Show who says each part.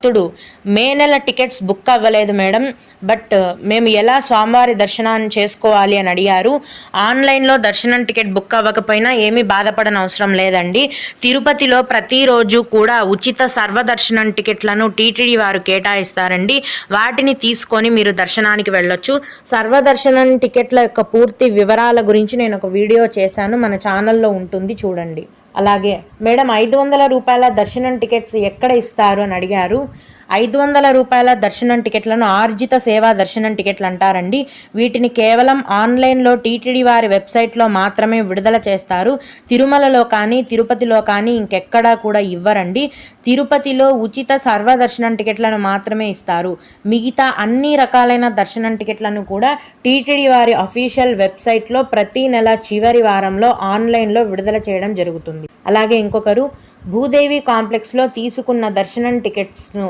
Speaker 1: భక్తుడు మే నెల tickets book అవ్వలేదు మేడం, బట్ మేము ఎలా స్వామివారి దర్శనాన్ని చేసుకోవాలి అని అడిగారు. ఆన్లైన్లో దర్శనం టికెట్ బుక్ అవ్వకపోయినా ఏమీ బాధపడని అవసరం లేదండి. తిరుపతిలో ప్రతిరోజు కూడా ఉచిత సర్వదర్శనం టికెట్లను టీటీడీ వారు కేటాయిస్తారండి. వాటిని తీసుకొని మీరు దర్శనానికి వెళ్ళొచ్చు. సర్వదర్శనం టికెట్ల యొక్క పూర్తి వివరాల గురించి నేను ఒక వీడియో చేశాను, మన ఛానల్లో ఉంటుంది, చూడండి. అలాగే మేడం 500 రూపాయల దర్శనం టికెట్స్ ఎక్కడ ఇస్తారు అని అడిగారు. 500 రూపాయల దర్శనం టికెట్లను ఆర్జిత సేవా దర్శనం టికెట్లు అంటారండి. వీటిని కేవలం ఆన్లైన్లో టీటీడీ వారి వెబ్సైట్లో మాత్రమే విడుదల చేస్తారు. తిరుమలలో కానీ తిరుపతిలో కానీ ఇంకెక్కడా కూడా ఇవ్వరండి. తిరుపతిలో ఉచిత సర్వదర్శనం టికెట్లను మాత్రమే ఇస్తారు. మిగతా అన్ని రకాలైన దర్శనం టికెట్లను కూడా టీటీడీ వారి అఫీషియల్ వెబ్సైట్లో ప్రతి నెల చివరి వారంలో ఆన్లైన్లో విడుదల చేయడం జరుగుతుంది. అలాగే ఇంకొకరు, భూదేవి కాంప్లెక్స్లో తీసుకున్న దర్శనం టికెట్స్ను